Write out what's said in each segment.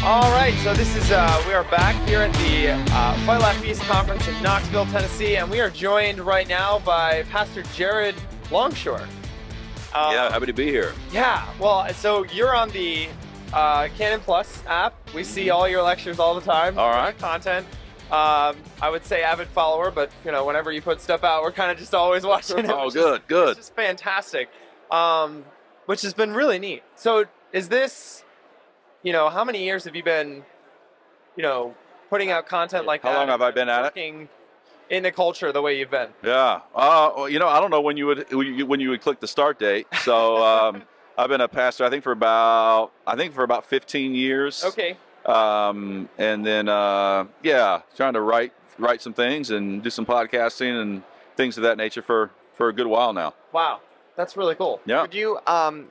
All right, so this is we are back here at the FLF East Conference in Knoxville, Tennessee, and we are joined right now by Pastor Jared Longshore. Yeah, happy to be here. Yeah, well, so you're on the Canon Plus app. We see all your lectures all the time. All right. Content. I would say avid follower, but you know, whenever you put stuff out, we're kind of just always watching it. Oh, good. It's just fantastic, which has been really neat. So is this, you know, how many years have you been, you know, putting out content like that? How long have I been at it? Working in the culture the way you've been. Yeah. Well, you know, I don't know when you would click the start date. So I've been a pastor, I think for about 15 years. Okay. And then trying to write some things and do some podcasting and things of that nature for a good while now. Wow, that's really cool. Yeah. Could you,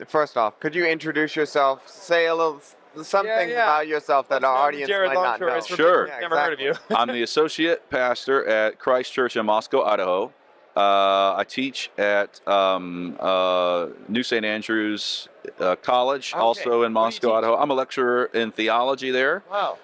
first off, could you introduce yourself? Say a little something Yeah. about yourself that our audience Jared might not Longshore know. is for Sure. people who've never heard of you. I'm the associate pastor at Christ Church in Moscow, Idaho. I teach at New St. Andrews College, Okay. also in What do you Moscow, teach? Idaho. I'm a lecturer in theology there. Wow.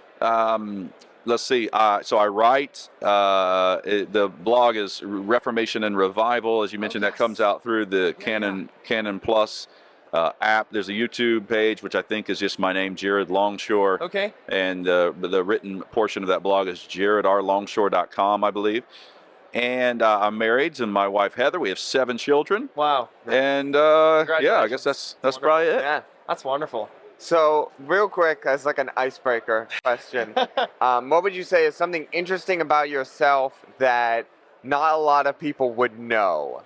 Let's see. So I write. The blog is Reformation and Revival, as you mentioned. yes. That comes out through the Canon Plus app. There's a YouTube page, which I think is just my name, Jared Longshore. Okay. And the written portion of that blog is jaredrlongshore.com, I believe. And I'm married, and my wife Heather. We have 7 children. Wow. And I guess that's Wonderful. probably it. Yeah. That's wonderful. So, real quick, as like an icebreaker question, what would you say is something interesting about yourself that not a lot of people would know?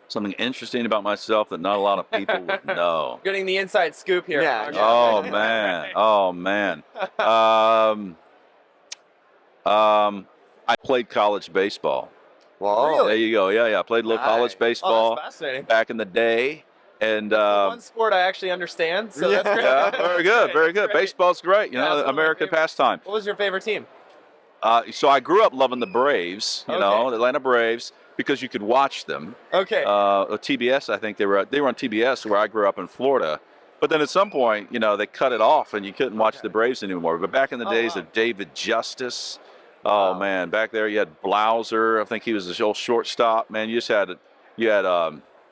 Something interesting about myself that not a lot of people would know. Getting the inside scoop here. Yeah. Okay. Oh man. Oh man. I played college baseball. Whoa. Really? There you go. Yeah. I played a little college Nice. baseball Oh, that's fascinating. back in the day. And One sport I actually understand, so that's great. yeah, very good, very good. That's great. Baseball's great. You Yeah, know, it's one of my American favorite- pastime. What was your favorite team? So I grew up loving the Braves. You know, the Atlanta Braves, because you could watch them. Okay. TBS, I think they were on TBS where I grew up in Florida. But then at some point, you know, they cut it off and you couldn't watch the Braves anymore. But back in the days wow. of David Justice, Wow. oh man, back there you had Blauser. I think he was the old shortstop. Man, you had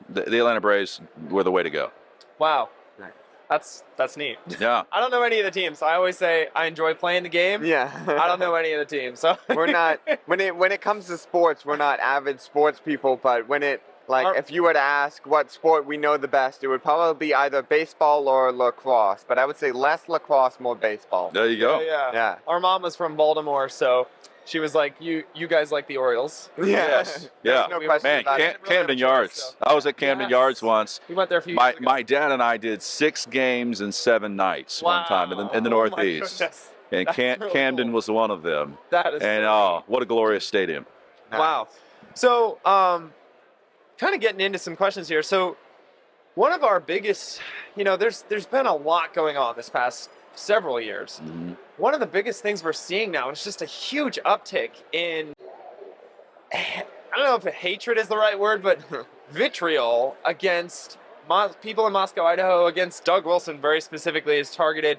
the Atlanta Braves were the way to go. Wow. Nice. That's neat. Yeah. I don't know any of the teams. I always say I enjoy playing the game. Yeah. I don't know any of the teams. So We're not, when it comes to sports, we're not avid sports people, but when it, like, if you were to ask what sport we know the best, it would probably be either baseball or lacrosse, but I would say less lacrosse, more baseball. There you go. Yeah. Our mom was from Baltimore, so she was like, "You guys like the Orioles?" Yes. Yeah. no We- question Man, about Cam- it. Camden Really have a choice, Yards. so. I was at Camden Yes. Yards once. We went there a few years ago. My dad and I did 6 games in 7 nights one time in the Wow. Oh my Northeast. goodness. And That's really Camden cool. was one of them. That is And so what a glorious stadium. wow. So, kind of getting into some questions here. So, one of our biggest, you know, there's been a lot going on this past several years. Mhm. One of the biggest things we're seeing now is just a huge uptick in, I don't know if hatred is the right word, but vitriol against people in Moscow, Idaho, against Doug Wilson very specifically is targeted.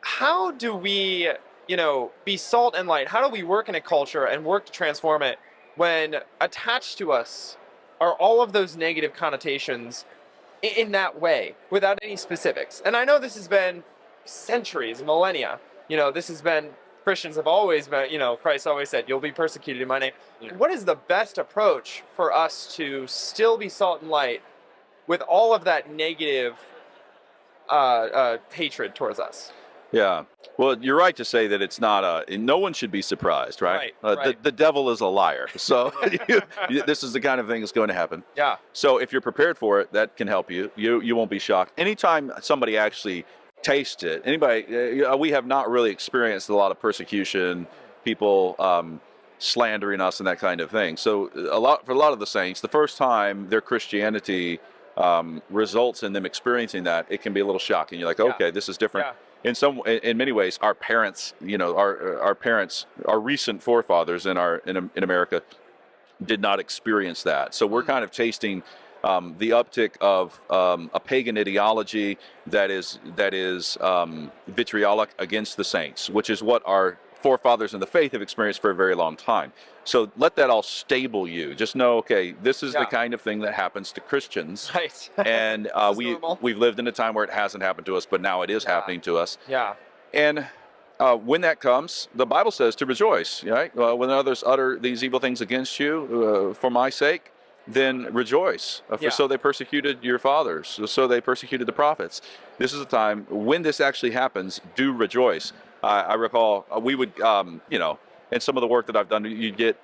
How do we, you know, be salt and light? How do we work in a culture and work to transform it when attached to us are all of those negative connotations in that way without any specifics? And I know this has been centuries, millennia. You know, this has been, Christians have always been, you know, Christ always said, "You'll be persecuted in my name." Yeah. What is the best approach for us to still be salt and light with all of that negative hatred towards us? Yeah. Well, you're right to say that it's not no one should be surprised, right? Right. The devil is a liar. So this is the kind of thing that's going to happen. Yeah. So if you're prepared for it, that can help you. You won't be shocked. Anytime somebody actually tastes it, we have not really experienced a lot of persecution, people slandering us and that kind of thing. So for a lot of the saints, the first time their Christianity results in them experiencing that, it can be a little shocking. You're like, okay, this is different. Yeah. In many ways, our parents, you know, our parents, our recent forefathers in America, did not experience that. So we're kind of tasting the uptick of a pagan ideology that is vitriolic against the saints, which is what our forefathers in the faith have experienced for a very long time. So let that all stable you. Just know, okay, this is the kind of thing that happens to Christians. Right. And we've lived in a time where it hasn't happened to us, but now it is happening to us. Yeah. And when that comes, the Bible says to rejoice, right? When others utter these evil things against you for my sake, then rejoice. For so they persecuted your fathers, so they persecuted the prophets. This is a time when this actually happens, do rejoice. I recall we would, in some of the work that I've done, you get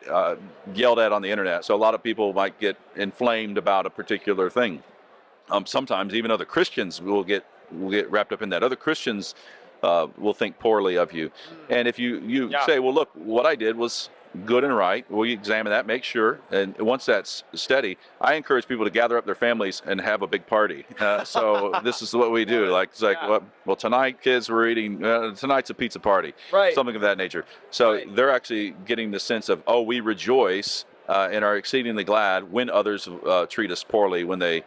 yelled at on the internet. So a lot of people might get inflamed about a particular thing. Sometimes even other Christians will get wrapped up in that. Other Christians will think poorly of you. And if you say, well, look, what I did was good and right, we examine that, make sure, and once that's steady, I encourage people to gather up their families and have a big party. So this is what we do. Like it's like, well, tonight, kids, we're eating. Tonight's a pizza party, right? Something of that nature. So they're actually getting the sense of, oh, we rejoice and are exceedingly glad when others treat us poorly, when they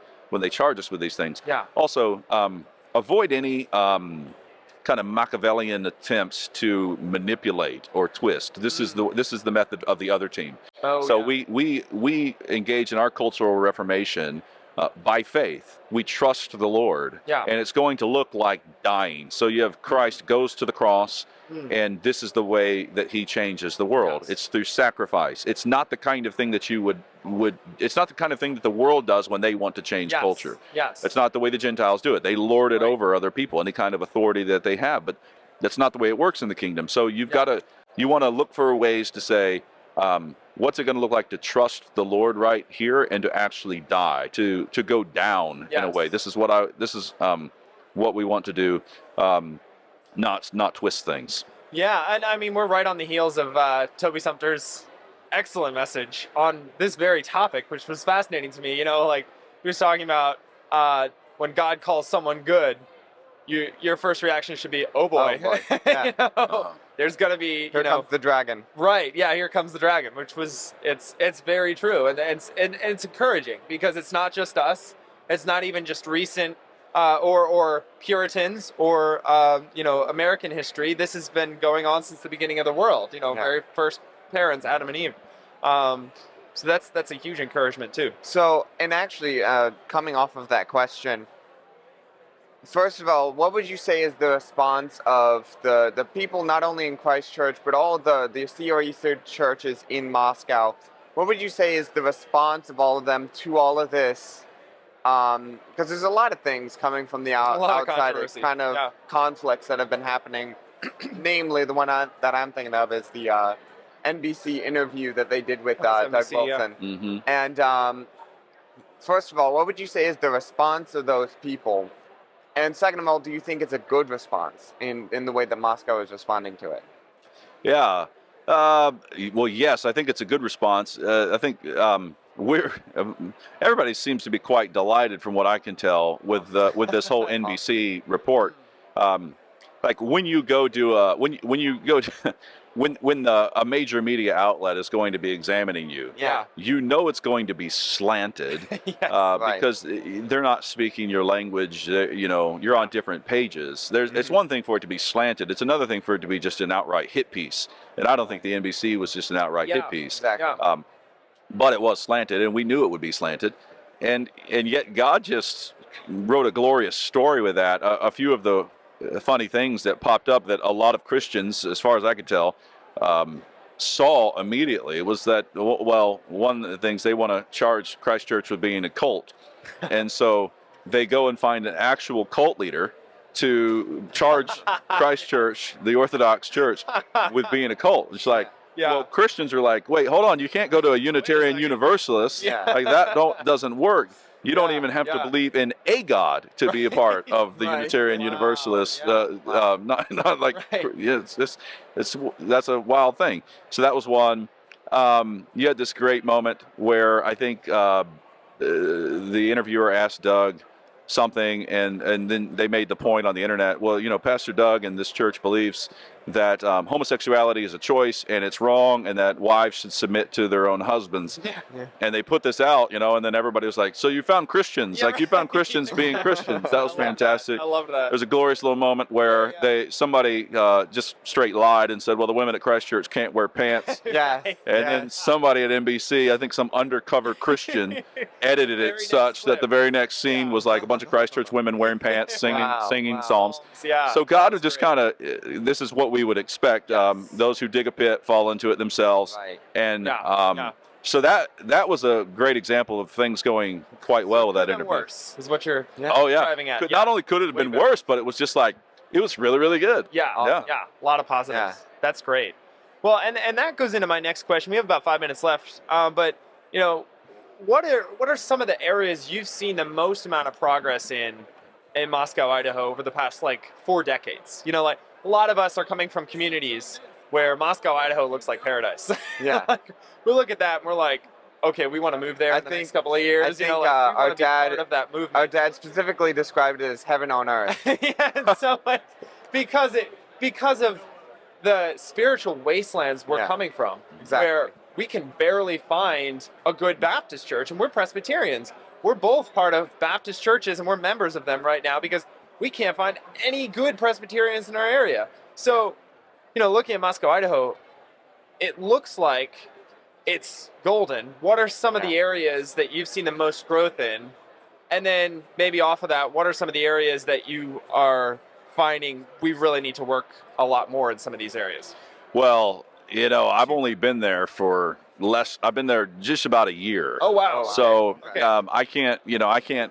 charge us with these things. Yeah. Also, avoid any kind of Machiavellian attempts to manipulate or twist. This is the method of the other team. We engage in our cultural reformation by faith. We trust the Lord, and it's going to look like dying. So you have Christ goes to the cross, and this is the way that he changes the world. It's through sacrifice. It's not the kind of thing that you would it's not the kind of thing that the world does when they want to change culture. It's not the way the Gentiles do it. They lord it over other people, any kind of authority that they have, but that's not the way it works in the kingdom. So you want to look for ways to say, what's it going to look like to trust the Lord right here and to actually die, to go down in a way. This is what we want to do, not twist things. Yeah, and I mean, we're right on the heels of Toby Sumpter's excellent message on this very topic, which was fascinating to me. Like he was talking about when God calls someone good, your first reaction should be, oh boy. Yeah. There's gonna be here comes the dragon. Right. Yeah. Here comes the dragon, which was it's very true, and it's encouraging because it's not just us. It's not even just recent or Puritans or American history. This has been going on since the beginning of the world. Very first parents, Adam and Eve. So that's a huge encouragement too. So, and actually, coming off of that question, first of all, what would you say is the response of the people not only in Christchurch but all the CRE churches in Moscow? What would you say is the response of all of them to all of this? Because there's a lot of things coming from the outside, kind of conflicts that have been happening. Namely, the one that I'm thinking of is the NBC interview that they did with Doug Wilson. Mm-hmm. And first of all, what would you say is the response of those people? And second of all, do you think it's a good response in the way that Moscow is responding to it? Yeah. Well, yes, I think it's a good response. I think everybody seems to be quite delighted, from what I can tell, with this whole NBC report. Like when you go to when a major media outlet is going to be examining you, it's going to be slanted because they're not speaking your language. You're on different pages. It's one thing for it to be slanted. It's another thing for it to be just an outright hit piece. And I don't think the NBC was just an outright hit piece. Exactly. But it was slanted, and we knew it would be slanted. And yet God just wrote a glorious story with that. A few of the funny things that popped up that a lot of Christians, as far as I could tell, saw immediately was that, well, one of the things, they want to charge Christchurch with being a cult. And so they go and find an actual cult leader to charge Christchurch, the Orthodox Church, with being a cult. It's like, well, Christians are like, wait, hold on, you can't go to a Unitarian Universalist. Like that doesn't work. You don't even have to believe in a God to be a part of the Unitarian Universalist. Not like that's a wild thing. So that was one. You had this great moment where I think the interviewer asked Doug something, and then they made the point on the internet. Well, Pastor Doug and this church believes that homosexuality is a choice and it's wrong, and that wives should submit to their own husbands. Yeah. And they put this out, and then everybody was like, so you found Christians, Yeah, you found Christians being Christians. That was fantastic. I love that. There's a glorious little moment where somebody just straight lied and said, well, the women at Christ Church can't wear pants. Yeah. And then somebody at NBC, I think some undercover Christian, edited it such that the very next scene was like a bunch of Christ Church women wearing pants, singing psalms. Yeah, so God is just kind of, this is what we would expect. Those who dig a pit fall into it themselves. Right. And so that was a great example of things going quite well with that interview. Worse is what you're Oh yeah. driving at. Not only could it have been worse, but it was just like, it was really, really good. Yeah. A lot of positives. Yeah. That's great. Well, and that goes into my next question. We have about 5 minutes left. But what are some of the areas you've seen the most amount of progress in Moscow, Idaho over the past 4 decades? Like a lot of us are coming from communities where Moscow, Idaho looks like paradise. Yeah. We look at that and we're like, okay, we want to move there in the next couple of years. I think we want our to be part of that movement. Our dad specifically described it as heaven on earth. Yeah, so because of the spiritual wastelands we're coming from, where we can barely find a good Baptist church, and we're Presbyterians. We're both part of Baptist churches, and we're members of them right now because we can't find any good Presbyterians in our area. So, looking at Moscow, Idaho, it looks like it's golden. What are some of the areas that you've seen the most growth in? And then maybe off of that, what are some of the areas that you are finding we really need to work a lot more in some of these areas? Well, I've only been there for I've been there just about a year. Oh, wow. So I can't,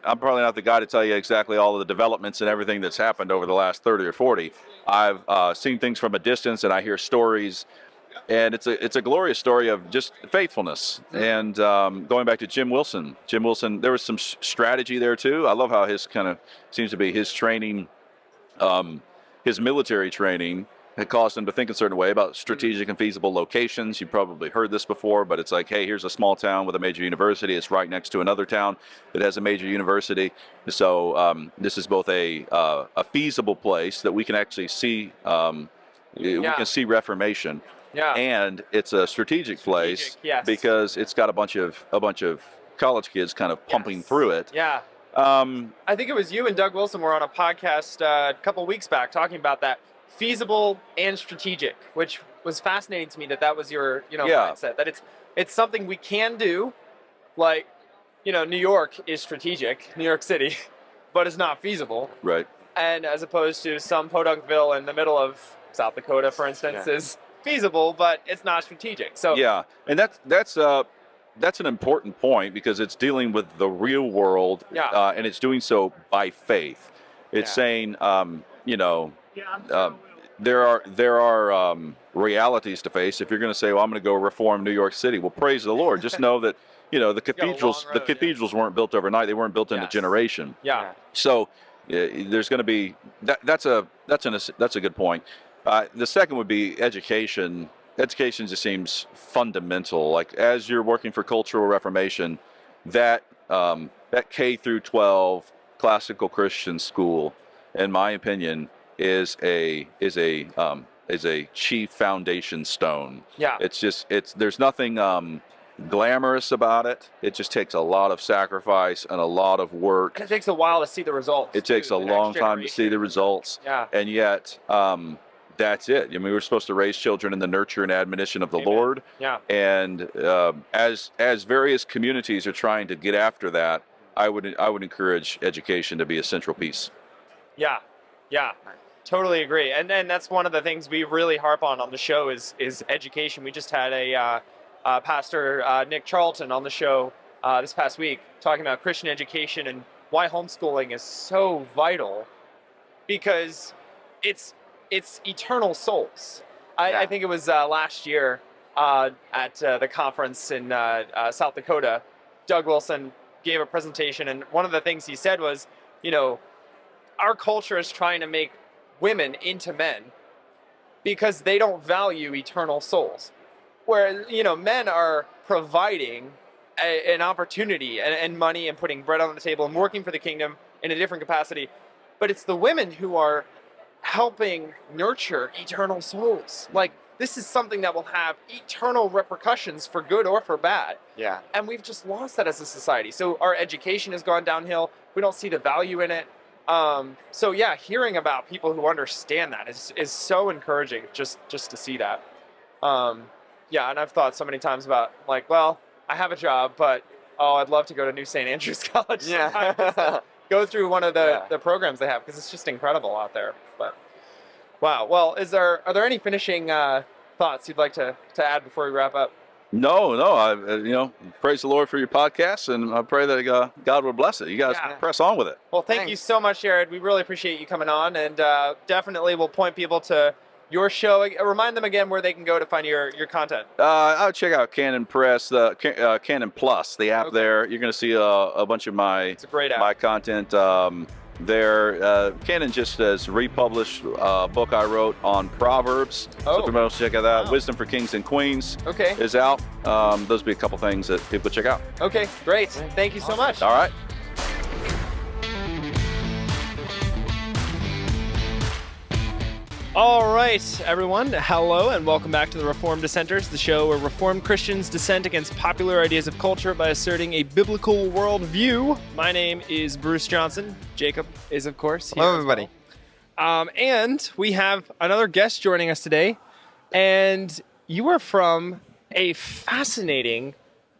I'm probably not the guy to tell you exactly all of the developments and everything that's happened over the last 30 or 40. I've seen things from a distance, and I hear stories, and it's a glorious story of just faithfulness. And going back to Jim Wilson, there was some strategy there too. I love how his kind of seems to be his training, his military training had caused him to think a certain way about strategic and feasible locations. You probably heard this before, but it's like, hey, here's a small town with a major university. It's right next to another town that has a major university. So this is both a feasible place that we can actually see. We can see Reformation. Yeah. And it's a strategic place because it's got a bunch of college kids kind of pumping through it. Yeah. I think it was you and Doug Wilson were on a podcast a couple weeks back talking about that. Feasible and strategic, which was fascinating to me that was your mindset, that it's something we can do. Like, New York is strategic, New York City, but it's not feasible. Right. And as opposed to some podunkville in the middle of South Dakota, for instance, is feasible, but it's not strategic. So and that's an important point because it's dealing with the real world, and it's doing so by faith. It's saying, there are realities to face. If you're going to say, well, I'm going to go reform New York City, well, praise the Lord. Just know that the cathedrals weren't built overnight. They weren't built in a generation. Yeah. So there's going to be that's a good point. The second would be education. Education just seems fundamental. Like as you're working for cultural reformation, that K through 12 classical Christian school, in my opinion, is a chief foundation stone. Yeah. There's nothing glamorous about it. It just takes a lot of sacrifice and a lot of work. And it takes a while to see the results. It takes a long time to see the results. Yeah. And yet, that's it. I mean, we're supposed to raise children in the nurture and admonition of the Lord. Yeah. And as various communities are trying to get after that, I would encourage education to be a central piece. Yeah. Yeah. Totally agree. And that's one of the things we really harp on the show is education. We just had a Pastor Nick Charlton on the show this past week talking about Christian education and why homeschooling is so vital, because it's eternal souls. I think it was last year at the conference in South Dakota, Doug Wilson gave a presentation, and one of the things he said was, our culture is trying to make women into men because they don't value eternal souls. Where, men are providing an opportunity and money and putting bread on the table and working for the kingdom in a different capacity. But it's the women who are helping nurture eternal souls. Like, this is something that will have eternal repercussions for good or for bad. Yeah. And we've just lost that as a society. So our education has gone downhill. We don't see the value in it. So yeah, hearing about people who understand that is so encouraging just to see that. Yeah, and I've thought so many times about, like, well, I have a job, but I'd love to go to New St. Andrews College. Yeah. Go through one of the programs they have, because it's just incredible out there. But wow. Well, are there any finishing thoughts you'd like to add before we wrap up? No, I praise the Lord for your podcast, and I pray that God will bless it. You guys press on with it. Well, thank you so much, Jared. We really appreciate you coming on, and definitely we'll point people to your show. Remind them again where they can go to find your content. I would check out Canon Press, Canon Plus, the app there. You're going to see a bunch of It's a great app. my content there. Canon just has republished a book I wrote on Proverbs. So if everybody wants to check out that, Wisdom for Kings and Queens is out. Those would be a couple things that people check out. Okay, great. Thank you so much. All right. All right, everyone. Hello, and welcome back to the Reformed Dissenters, the show where Reformed Christians dissent against popular ideas of culture by asserting a biblical worldview. My name is Bruce Johnson. Jacob is, of course, here. Hello, everybody. And we have another guest joining us today, and you are from a fascinating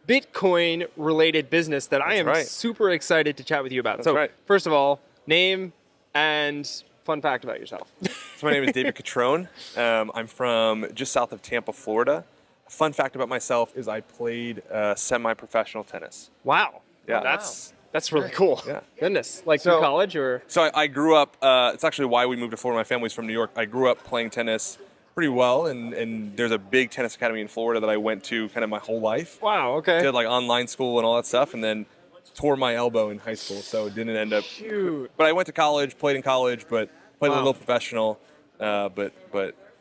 Bitcoin-related business that I am super excited to chat with you about. First of all, name and fun fact about yourself. So my name is David Cotrone. I'm from just south of Tampa, Florida. A fun fact about myself is I played semi-professional tennis. Wow. Yeah. That's really cool. Yeah. Goodness. Like through college or? So I grew up, it's actually why we moved to Florida. My family's from New York. I grew up playing tennis pretty well, and there's a big tennis academy in Florida that I went to kind of my whole life. Wow, okay. Did like online school and all that stuff, and then tore my elbow in high school, so it didn't end up. Shoot. But I went to college, played in college, but played a little professional, but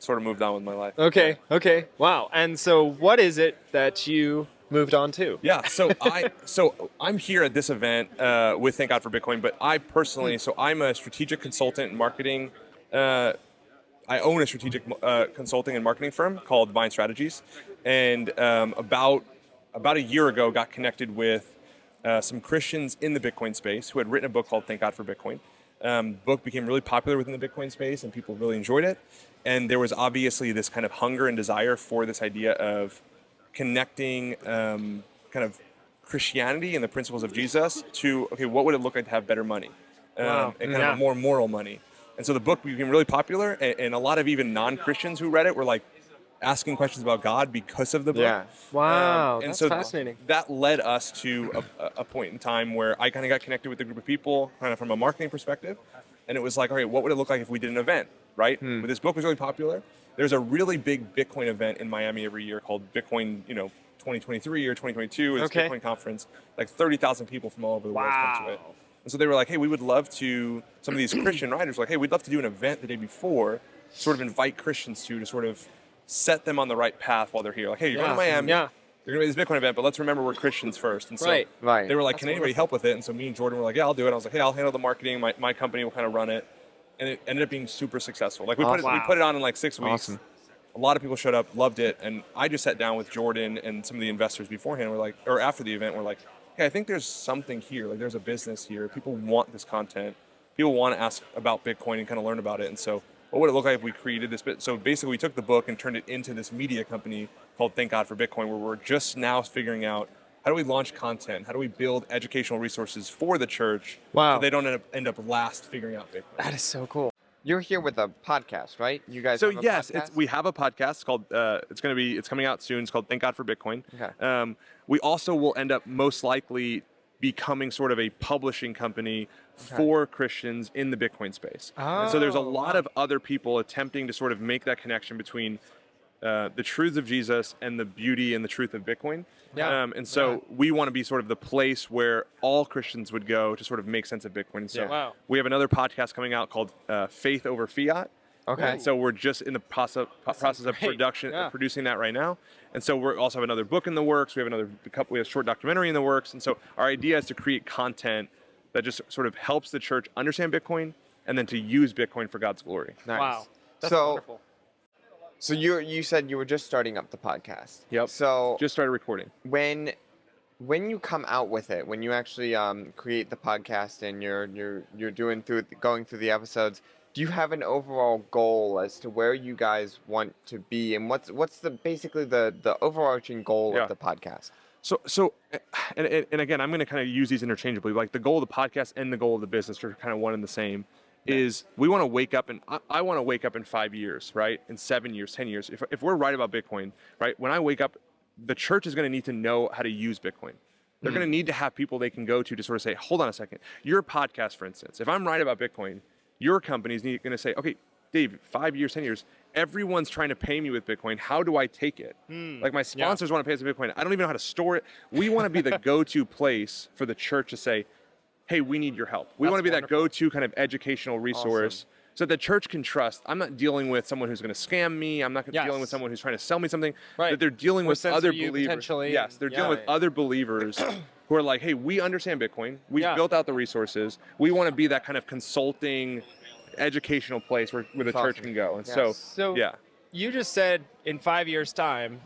sort of moved on with my life. Okay. Wow. And so what is it that you moved on to? Yeah, so I'm here at this event with Thank God for Bitcoin, but I personally, so I'm a strategic consultant in marketing. I own a strategic consulting and marketing firm called Vine Strategies, and about a year ago got connected with some Christians in the Bitcoin space who had written a book called Thank God for Bitcoin. The book became really popular within the Bitcoin space, and people really enjoyed it. And there was obviously this kind of hunger and desire for this idea of connecting kind of Christianity and the principles of Jesus to, okay, what would it look like to have better money? And kind of more moral money. And so the book became really popular, and a lot of even non-Christians who read it were like asking questions about God because of the book. Yeah. Wow, and that's so fascinating. That led us to a point in time where I kind of got connected with a group of people kind of from a marketing perspective. And it was like, all right, what would it look like if we did an event, right? But this book was really popular. There's a really big Bitcoin event in Miami every year called Bitcoin, 2023 or 2022. It's Bitcoin conference. Like 30,000 people from all over the world come to it. And so they were like, hey, we would love to, some of these Christian writers were like, hey, we'd love to do an event the day before, sort of invite Christians to sort of set them on the right path while they're here. Like, hey, you're going to Miami. Yeah. You're going to this Bitcoin event, but let's remember we're Christians first. And so they were like, can anybody help with it? And so me and Jordan were like, yeah, I'll do it. I was like, hey, I'll handle the marketing. My company will kind of run it. And it ended up being super successful. Like we put it on in like 6 weeks. Awesome. A lot of people showed up, loved it. And I just sat down with Jordan and some of the investors beforehand. We're like, or after the event, we're like, hey, I think there's something here. Like there's a business here. People want this content. People want to ask about Bitcoin and kind of learn about it. And so what would it look like if we created this bit? So basically we took the book and turned it into this media company called Thank God for Bitcoin, where we're just now figuring out how do we launch content? How do we build educational resources for the church so they don't end up last figuring out Bitcoin? That is so cool. You're here with a podcast, right? You guys So have a yes, podcast? we have a podcast called it's coming out soon. It's called Thank God for Bitcoin. Okay. We also will end up most likely becoming sort of a publishing company for Christians in the Bitcoin space. And so there's a lot of other people attempting to sort of make that connection between the truths of Jesus and the beauty and the truth of Bitcoin. And so we want to be sort of the place where all Christians would go to sort of make sense of Bitcoin. And so we have another podcast coming out called Faith Over Fiat. Okay. And so we're just in the process of producing that right now. And so we also have another book in the works. We have a short documentary in the works. And so our idea is to create content that just sort of helps the church understand Bitcoin and then to use Bitcoin for God's glory. Nice. Wow. That's so, wonderful. So you said you were just starting up the podcast. Yep. So Just started recording. when you come out with it, when you actually create the podcast and you're going through the episodes, do you have an overall goal as to where you guys want to be, and what's basically the overarching goal Yeah. of the podcast? So, and again, I'm going to kind of use these interchangeably. Like the goal of the podcast and the goal of the business are kind of one and the same. Is we want to wake up, and I want to wake up in 5 years, right? In 7 years, 10 years. If we're right about Bitcoin, right? When I wake up, the church is going to need to know how to use Bitcoin. They're going to need to have people they can go to sort of say, hold on a second. Your podcast, for instance, if I'm right about Bitcoin, your company's going to say, okay, Dave, 5 years, 10 years, everyone's trying to pay me with Bitcoin. How do I take it? Like my sponsors want to pay us with Bitcoin. I don't even know how to store it. We want to be the go-to place for the church to say, hey, we need your help. We want to be that go-to kind of educational resource so that the church can trust. I'm not dealing with someone who's going to scam me. I'm not dealing with someone who's trying to sell me something. Right. That they're dealing with censor other you believers. potentially. Yes, they're dealing with other believers who are like, hey, we understand Bitcoin. We've built out the resources. We want to be that kind of consulting, educational place where the church can go. And So yeah. you just said in 5 years' time,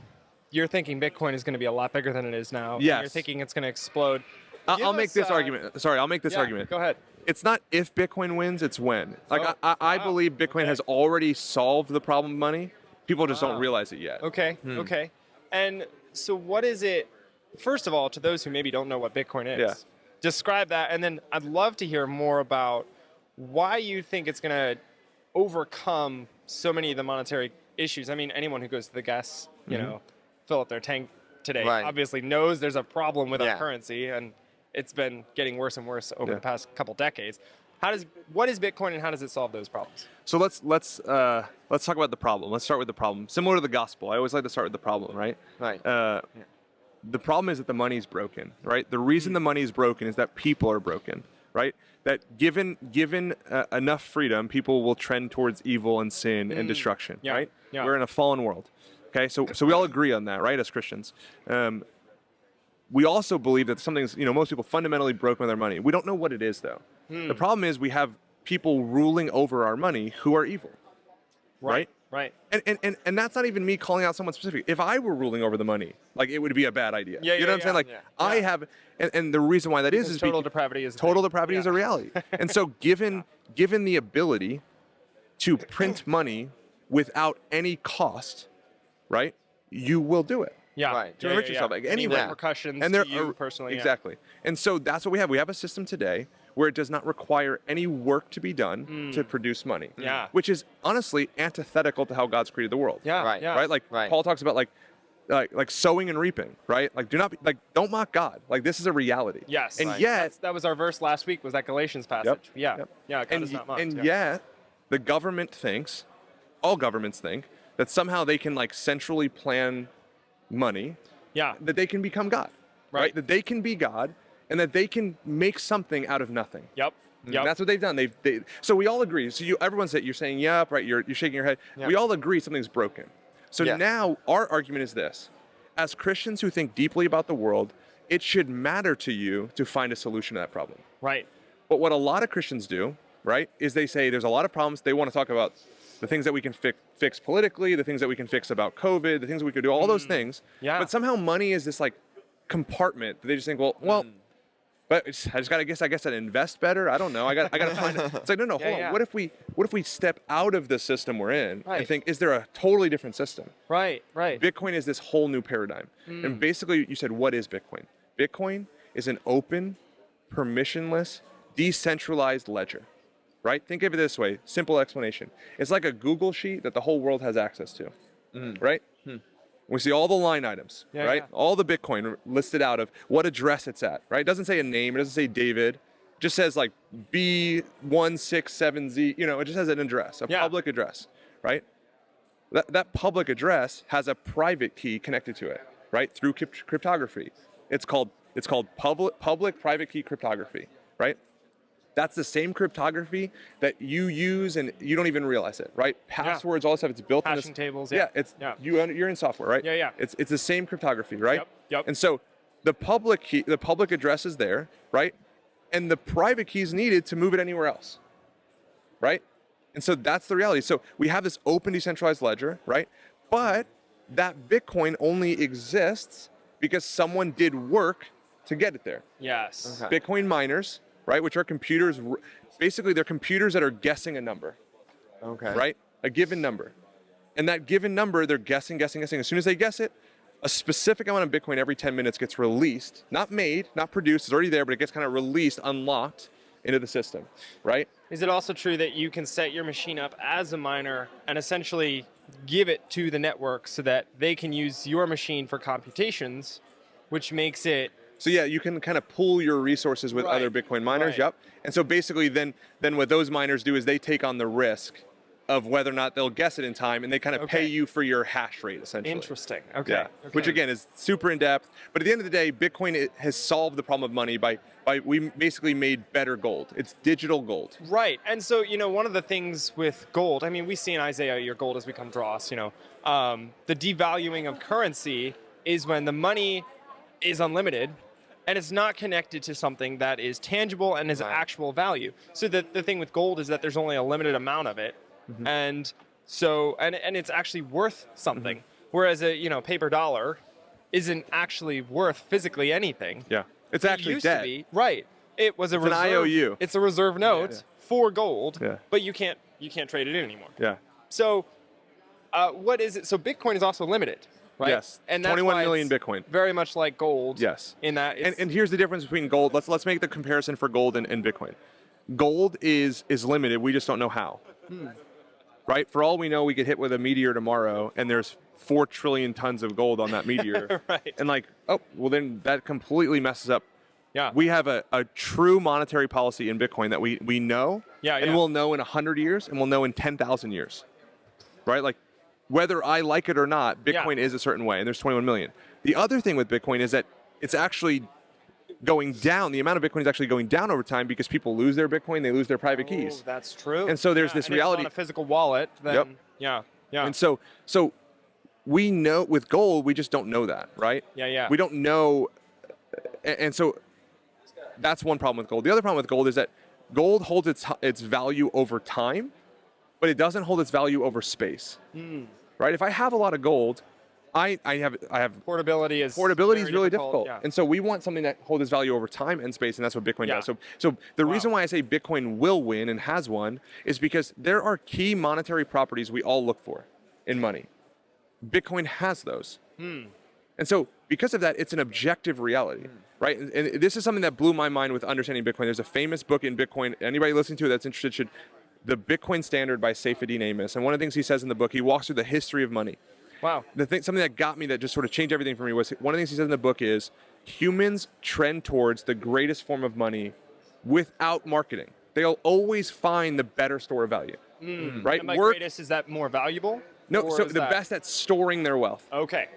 you're thinking Bitcoin is going to be a lot bigger than it is now. and Yes. You're thinking it's going to explode. I'll make this argument. Sorry, I'll make this argument. Go ahead. It's not if Bitcoin wins, it's when. Like I believe Bitcoin has already solved the problem of money. People just don't realize it yet. Okay. Okay. And so what is it, first of all, to those who maybe don't know what Bitcoin is, describe that. And then I'd love to hear more about why you think it's going to overcome so many of the monetary issues. I mean, anyone who goes to the gas, you know, fill up their tank today obviously knows there's a problem with our currency, and it's been getting worse and worse over the past couple decades. What is Bitcoin, and how does it solve those problems? So let's talk about the problem. Let's start with the problem. Similar to the gospel, I always like to start with the problem, right? Right. The problem is that the money's broken, right? The reason the money is broken is that people are broken, right? That given enough freedom, people will trend towards evil and sin and destruction, right? Yeah. We're in a fallen world. Okay, so we all agree on that, right? As Christians, we also believe that something's, most people fundamentally broken with their money. We don't know what it is, though. The problem is we have people ruling over our money who are evil, right? Right. And that's not even me calling out someone specific. If I were ruling over the money, like it would be a bad idea. You know what I'm saying? Like I have, and the reason why that is total depravity is a reality. And so given the ability to print money without any cost, right? You will do it. Yeah. Right. To enrich yourself. Like Any anyway. repercussions And there to you are, personally. Exactly. And so that's what we have. We have a system today where it does not require any work to be done to produce money. Yeah. Which is honestly antithetical to how God's created the world. Yeah. Right. Yeah. Right? Like Paul talks about like sowing and reaping, right? Like don't mock God. Like this is a reality. Yes. And yet that was our verse last week, was that Galatians passage. Yeah. God and is not mocked. and yet the government thinks, all governments think, that somehow they can like centrally plan money. That they can become God. Right? That they can be God and that they can make something out of nothing. Yep. And that's what they've done. So we all agree. So everyone said, you're saying, yep, right? You're shaking your head. Yep. We all agree something's broken. So now our argument is this. As Christians who think deeply about the world, it should matter to you to find a solution to that problem. Right. But what a lot of Christians do, right, is they say there's a lot of problems. They want to talk about the things that we can fix politically, the things that we can fix about COVID, the things that we could do, all those things. Yeah. But somehow money is this like compartment that they just think, well, but I guess I'd invest better. I don't know. I got to find it. It's like, no, hold on. What if we step out of the system we're in and think, is there a totally different system? Right. Bitcoin is this whole new paradigm. And basically you said, what is Bitcoin? Bitcoin is an open, permissionless, decentralized ledger. Right? Think of it this way. Simple explanation. It's like a Google sheet that the whole world has access to. Right? We see all the line items, right? Yeah. All the Bitcoin listed out of what address it's at, right? It doesn't say a name. It doesn't say David. It just says like B167Z. It just has an address, a public address, right? That public address has a private key connected to it, right? Through cryptography. It's called public private key cryptography, right? That's the same cryptography that you use and you don't even realize it, right? Passwords, all this stuff, it's built in this. Hashing tables, You're in software, right? Yeah. It's the same cryptography, right? Yep. And so the public key, the public address is there, right? And the private key is needed to move it anywhere else. right? And so that's the reality. So we have this open decentralized ledger, right? But that Bitcoin only exists because someone did work to get it there. Yes. Okay. Bitcoin miners, right, which are computers, basically they're computers that are guessing a number, Okay. right? A given number. And that given number, they're guessing. As soon as they guess it, a specific amount of Bitcoin every 10 minutes gets released, not made, not produced, it's already there, but it gets kind of released, unlocked into the system, right? Is it also true that you can set your machine up as a miner and essentially give it to the network so that they can use your machine for computations, which makes it... So yeah, you can kind of pool your resources with Right, other Bitcoin miners, right. yep. And so basically then what those miners do is they take on the risk of whether or not they'll guess it in time, and they kind of pay Okay. you for your hash rate, essentially. Interesting. Okay. Yeah. Okay. Which again is super in depth. But at the end of the day, Bitcoin has solved the problem of money by we basically made better gold. It's digital gold. Right. And so, one of the things with gold, I mean, we see in Isaiah, your gold has become dross, the devaluing of currency is when the money is unlimited and it's not connected to something that is tangible and has actual value. So the thing with gold is that there's only a limited amount of it. Mm-hmm. And so, and it's actually worth something. Whereas a, paper dollar isn't actually worth physically anything. Yeah. It's It actually used dead. to be, right. It was a It's an reserve. IOU. It's a reserve note for gold, Yeah. but you can't trade it in anymore. Yeah. So, what is it? So Bitcoin is also limited, right? Yes. And that's 21 why million it's Bitcoin. Very much like gold. Yes. In that, it's, And here's the difference between gold. Let's make the comparison for gold and Bitcoin. Gold is limited. We just don't know how. Right? For all we know, we get hit with a meteor tomorrow, and there's 4 trillion tons of gold on that meteor. Right. And then that completely messes up. Yeah. We have a true monetary policy in Bitcoin that we know, Yeah, and yeah. we'll know in 100 years, and we'll know in 10,000 years. Right? Like, whether I like it or not, Bitcoin is a certain way, and there's 21 million. The other thing with Bitcoin is that it's actually going down. The amount of Bitcoin is actually going down over time because people lose their Bitcoin, they lose their private keys. that's true. And so there's this and reality. If it's on a physical wallet, then Yep. yeah. And so we know with gold, we just don't know that, right? Yeah. We don't know. And so that's one problem with gold. The other problem with gold is that gold holds its value over time, but it doesn't hold its value over space. Right? If I have a lot of gold, I have Portability is Portability is very really difficult. Yeah. And so we want something that holds its value over time and space, and that's what Bitcoin Yeah. does. So the reason why I say Bitcoin will win and has won is because there are key monetary properties we all look for in money. Bitcoin has those. And so because of that, it's an objective reality, right? And this is something that blew my mind with understanding Bitcoin. There's a famous book in Bitcoin. Anybody listening to it that's interested should, The Bitcoin Standard by Saifedean Amos. And one of the things he says in the book, he walks through the history of money. Wow. Something that got me, that just sort of changed everything for me, was one of the things he says in the book is humans trend towards the greatest form of money without marketing. They'll always find the better store of value, right? And by greatest, is that more valuable? No, Or so is the that- best at storing their wealth, Okay.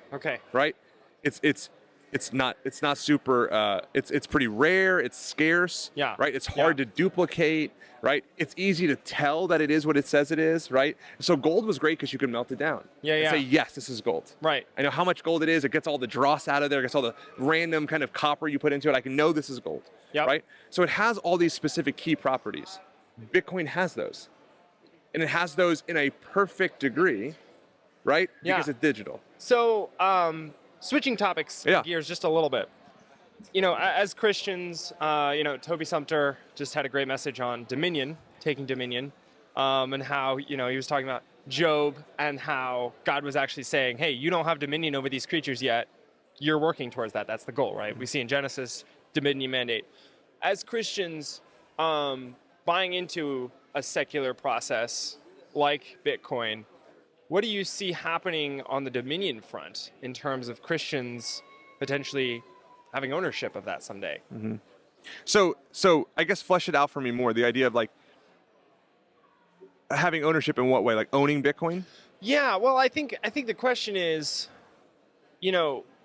right? It's not super. It's pretty rare. It's scarce. Yeah. Right. It's hard to duplicate. Right. It's easy to tell that it is what it says it is. Right. So gold was great because you could melt it down. Yeah, and yeah. say yes, this is gold. Right. I know how much gold it is. It gets all the dross out of there. It gets all the random kind of copper you put into it. I can know this is gold. Yep. Right. So it has all these specific key properties. Bitcoin has those, and it has those in a perfect degree. Right. Yeah. Because it's digital. So, switching topics, Yeah. gears just a little bit. As Christians, Toby Sumpter just had a great message on dominion, taking dominion, and how, he was talking about Job and how God was actually saying, hey, you don't have dominion over these creatures yet. You're working towards that. That's the goal, right? We see in Genesis, dominion mandate. As Christians, buying into a secular process like Bitcoin, what do you see happening on the dominion front in terms of Christians potentially having ownership of that someday? So I guess flesh it out for me more. The idea of like having ownership in what way? Like owning Bitcoin? Yeah, well, I think the question is,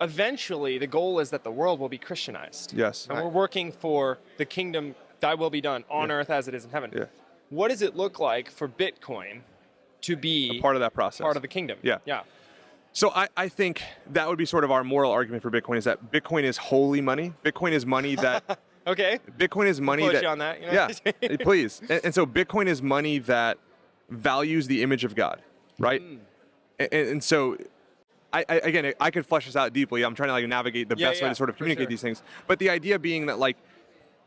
eventually the goal is that the world will be Christianized. Yes. And we're working for the kingdom, thy will be done on earth as it is in heaven. Yeah. What does it look like for Bitcoin to be Part of that process. part of the kingdom? Yeah. Yeah. So I think that would be sort of our moral argument for Bitcoin, is that Bitcoin is holy money. Bitcoin is money that Okay. Bitcoin is money Push that, you on that, you know? yeah, please. And so Bitcoin is money that values the image of God, right? And so again, I could flesh this out deeply. I'm trying to like navigate the best way to sort of communicate these things. But the idea being that like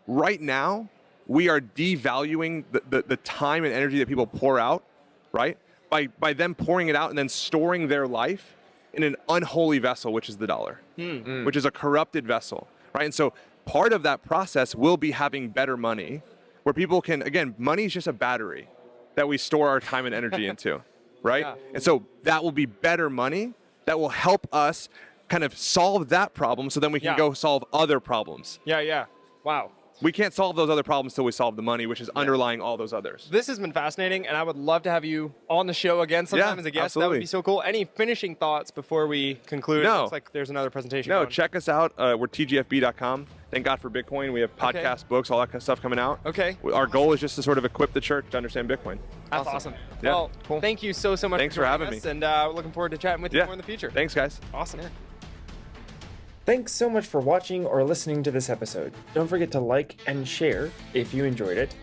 right now we are devaluing the time and energy that people pour out, right? By them pouring it out and then storing their life in an unholy vessel, which is the dollar, which is a corrupted vessel, right? And so part of that process will be having better money where people can, again, money is just a battery that we store our time and energy into, right? Yeah. And so that will be better money that will help us kind of solve that problem so then we can go solve other problems. Yeah. Wow. We can't solve those other problems till we solve the money, which is underlying all those others. This has been fascinating, and I would love to have you on the show again sometime as a guest. Absolutely. That would be so cool. Any finishing thoughts before we conclude? No. It looks like there's another presentation. No, going. check us out. We're tgfb.com. Thank God for Bitcoin. We have podcasts, books, all that kind of stuff coming out. Okay. Our goal is just to sort of equip the church to understand Bitcoin. That's awesome. Yeah, Well, cool. thank you so much Thanks for for joining having us, me. and we're looking forward to chatting with you more in the future. Thanks, guys. Awesome. Yeah. Thanks so much for watching or listening to this episode. Don't forget to like and share if you enjoyed it.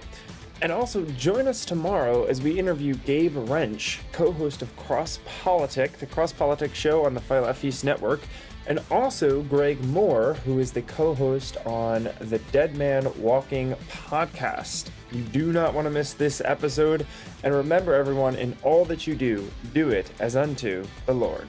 And also join us tomorrow as we interview Gabe Wrench, co-host of Cross Politic, the Cross Politic show on the FLF East Network, and also Greg Moore, who is the co-host on the Dead Man Walking podcast. You do not want to miss this episode. And remember, everyone, in all that you do, do it as unto the Lord.